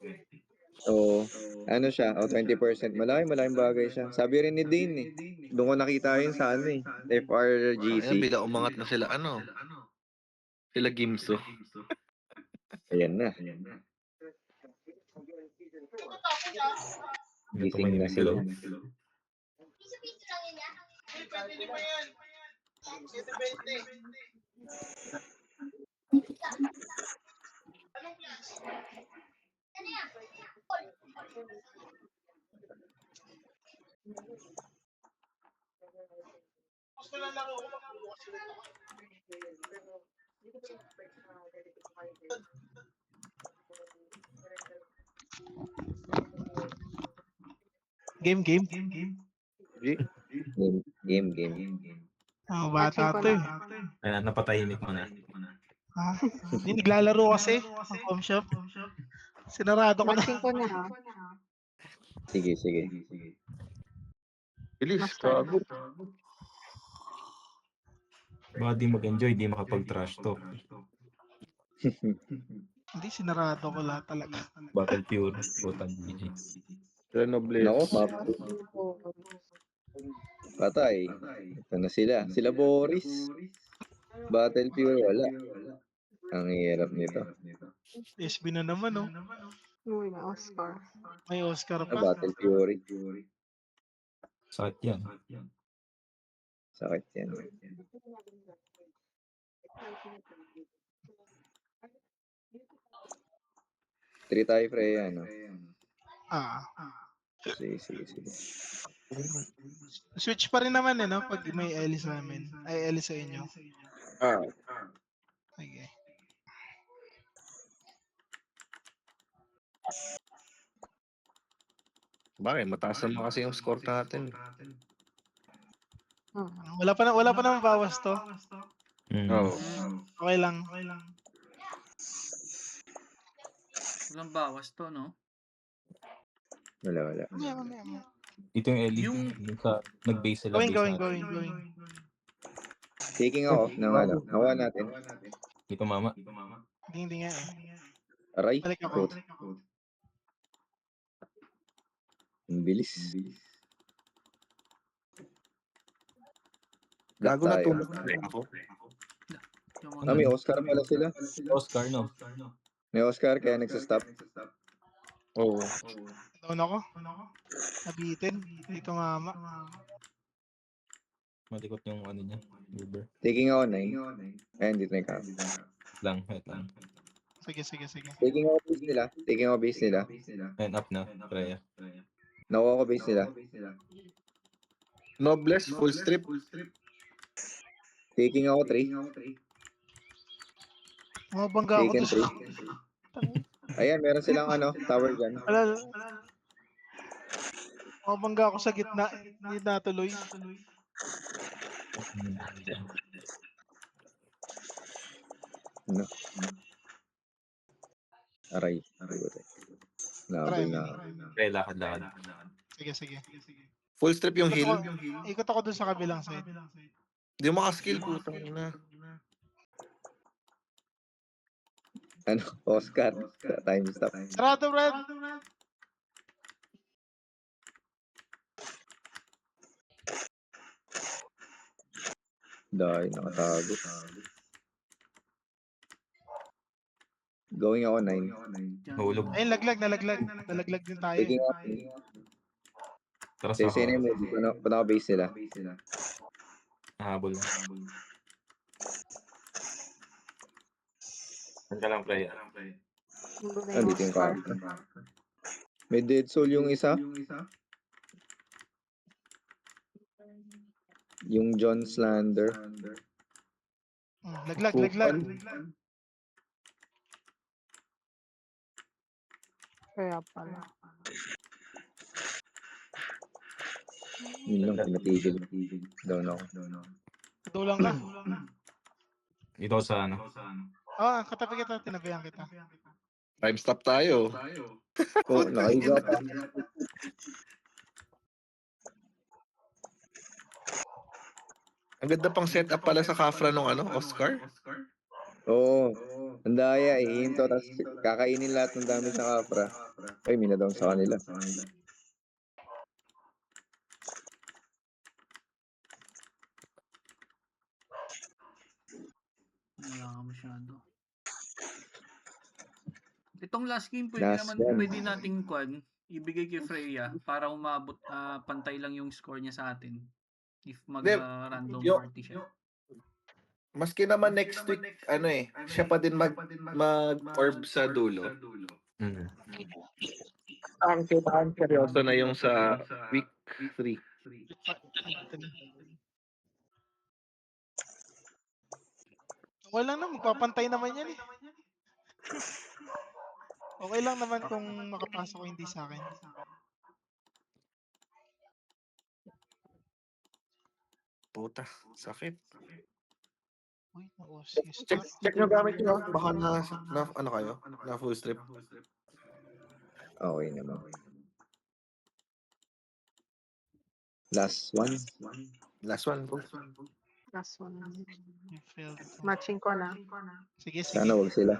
So, ano siya? 20%. Malaking bagay siya. Sabi rin ni Dane Doon ko nakita yun sa FRGC. Ayan, bigla umangat na sila. Sila Gimso. Ayan na. Gising na sila. Pwede niyo pa yan. 720. Anong class? Gusto lang laro ko magbubukas ulit ako. Game. Game. Oh, bata to eh. Ayan, napatahimik mo na. Hindi naglalaro kasi ang com shop. Sinarado ko na. Matching ko na ha. Sige. Bilis, Master. gago. Baka di mag-enjoy, di makapag-trash talk. Hindi, sinarado ko lahat talaga. Battle Pure, Botang BG. Renobles. Nako, patay. Ito na sila. Sila Boris. Battle Pure, wala. Ang hirap nito. SB na naman oh. Uy, na Oscar. May Oscar pa. Battle Fury. Sakit yan. Sakit yan. Three tayo, Freya, no? Sige. Switch pa rin naman no? Pag may Ellie sa amin. Ay, Ellie sa inyo. Sige. Bakit? Mataas naman kasi yung score natin. Wala pa naman bawas to. Oo. Okay lang. Walang bawas to, no? Wala. Mamaya. Dito yung Ellie. Yung- Yung sa nag-base sila. Going. Taking off ng nakuha natin. Dito mama. Hindi nga eh. Aray. Balik ako. Ang bilis. Gago na tayo. tulog ako. May Oscar pala sila. Oscar, no? May Oscar kaya nagsastop. Oo. Doon ako. Nabitin. Dito mama. Matikot yung ano niya. Uber. Taking ako 9. Ayan, dito na yung cap. Lang, head lang. Sige. Taking ako base nila. And up na, Freya. Nakuha ko base nila. Nobles, full strip. Taking ako 3. Mabangga ako Taken doon sa... 3. Ayan, meron silang tower dyan. Wala, mabangga ako sa gitna. Hindi natuloy. No. Aray. Nabol Try mo. na. Kaya lakad-lakad. Sige, sige. Full strip yung heal. Ikot ako doon sa kabilang side. Di mo makaskill, putang ina. Oscar. Time stop. Sarado, Red! Dahil nakatago. Going ako 9. Mahulog. Ayun, laglag, nalaglag. Nalaglag din tayo. Taking ako. Tara sa Sino ako. mo? Punta ka base sila. Nahabol na. Saan ka lang, play? Nandun na yung Andito yung Oscar. Capra. May dead soul yung isa. Yung John Slander. Laglag, laglag. Kaya pala. Yun lang, pinatigil. Down ako. Tulang ka. Dito sa ano. Ah, katabi kita. Tinabihan kita. Time stop tayo. Oh, nakahiga pa. Ang ganda pang setup pala sa Kafra nung Oscar. Oo. Ang daya, ihinto. Tapos kakainin lahat ng damage sa Capra. Ay, minadown sa kanila. Wala ka masyado. Itong last game, Last one. pwede nating ibigay kay Freya para umabot pantay lang yung score niya sa atin. If mag-random Yo- party siya. Maski naman next week, siya pa din mag-orb sa dulo. Mm. Ang kailangan seryoso na yung sa week 3. Okay lang na, magpapantay naman yan eh. Okay lang naman kung makapasok o hindi sa akin. Puta, sakit. Uy, naos. Check nyo gamit nyo. Baka na kayo? Na full strip. Okay naman. Last one. Last one, bro. Last one. You failed. Matching ko na. Sige, sige. Sana wag sila.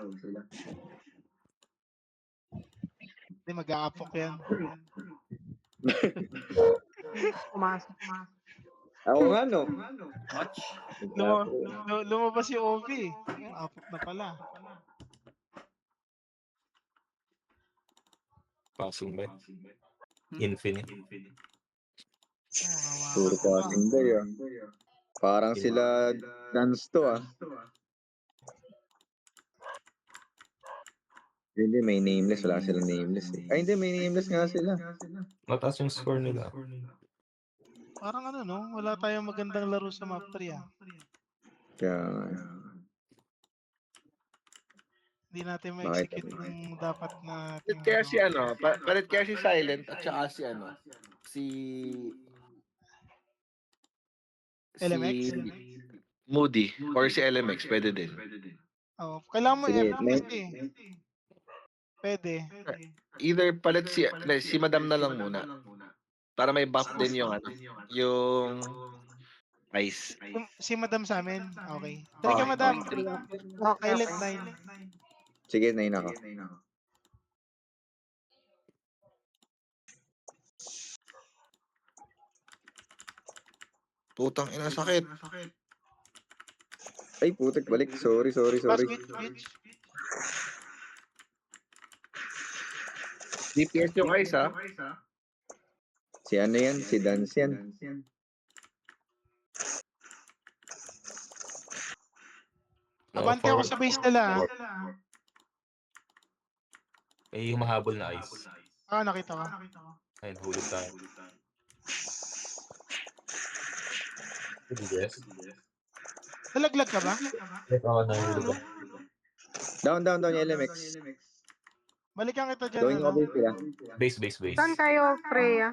Hindi, mag-aapok yan. Pumasok. Ako nga, no? Watch. Lumabas yung OV. Apok na pala. Passing ba? Infinite. Puro passing boy, ah. Parang sila dance to, ah. Hindi, may nameless. Wala silang nameless, eh. Ay, hindi, may nameless nga sila. Mataas yung score nila. Parang no? Wala tayong magandang laro sa map 3 ah. Kaya, Hindi natin ma-execute yung dapat na... Palit kaya si palit kaya si Silent at saka si LMX? Moody or si LMX, pwede din. Oh, kailangan mo Sige, LMX eh. Pwede. Either palit si Madam na lang muna. Para may buff din yung yung ice. Si Madam sa amin. Okay. Try ka, Madam. Okay, Silent okay. 9. sige, 9 ako. Putang ina, sakit. Ay, putik, balik. Sorry. Pass switch. DPS yung ice, ha? Si ano yan? Si Dance yan. Abante ako sa base nila. May humahabol na ice. Ah, nakita ko. Ayun, hulog tayo. Yes. Nalaglag ka ba? Oo, nahulog Ano? ako. Down yung LMX. Balikan kita dyan, Gawin nyo ano? base sila. Base. Saan kayo, Freya?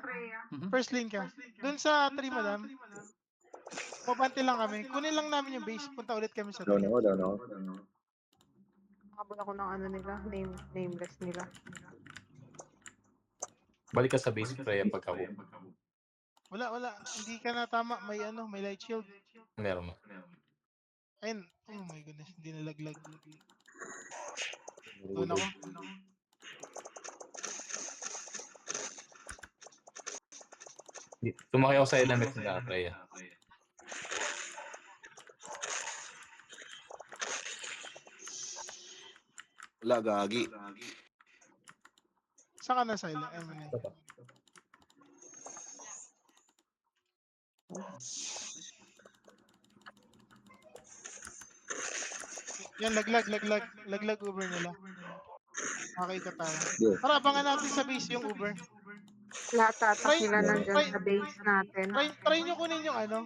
Mhm. First lane ka. Doon sa 3, madam. Mabante lang kami. Kunin lang namin yung base. Punta ulit kami sa 3. Down ako. Nakabot ako ng ano nila, nameless nila. Balik ka sa base, Freya, pagka Wala. Hindi ka na tama. May ano, may light shield. meron mo. Ayun. Oh my goodness. Hindi nalaglag. Doon ako. Tumakay ako sa LMX na, Freya. Wala, gagi. Saan ka na sa ila? Ayun. Yan, laglag Uber nila. Okay ka tayo. Yes. Tara, abangan natin sa base yung Uber. Lahat ata Try- sila try- nandyan sa base natin. Try nyo kunin yung ano.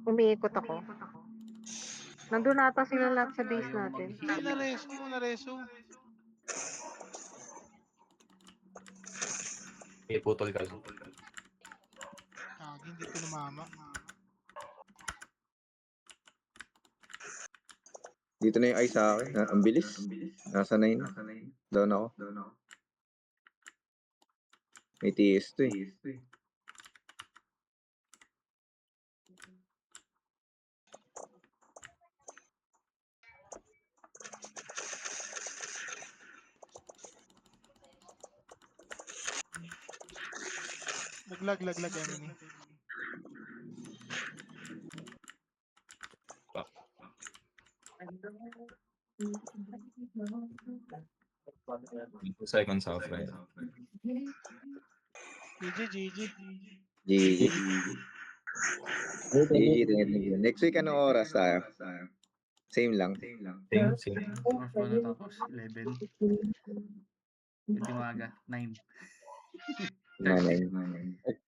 Umiikot ako. Nandun ata sila lahat sa base natin. Hindi, nareso. Putol ka. Hindi ko namama. Dito na yung eye sa akin. Ang bilis. Nasa 9. Down ako. May TS to eh. Laglag, Emily. Seconds off, Freya. GG. GG. Next week anong oras tayo? Same lang. Same. Oras ba natapos? 11. Pwede umaga. 9. 9.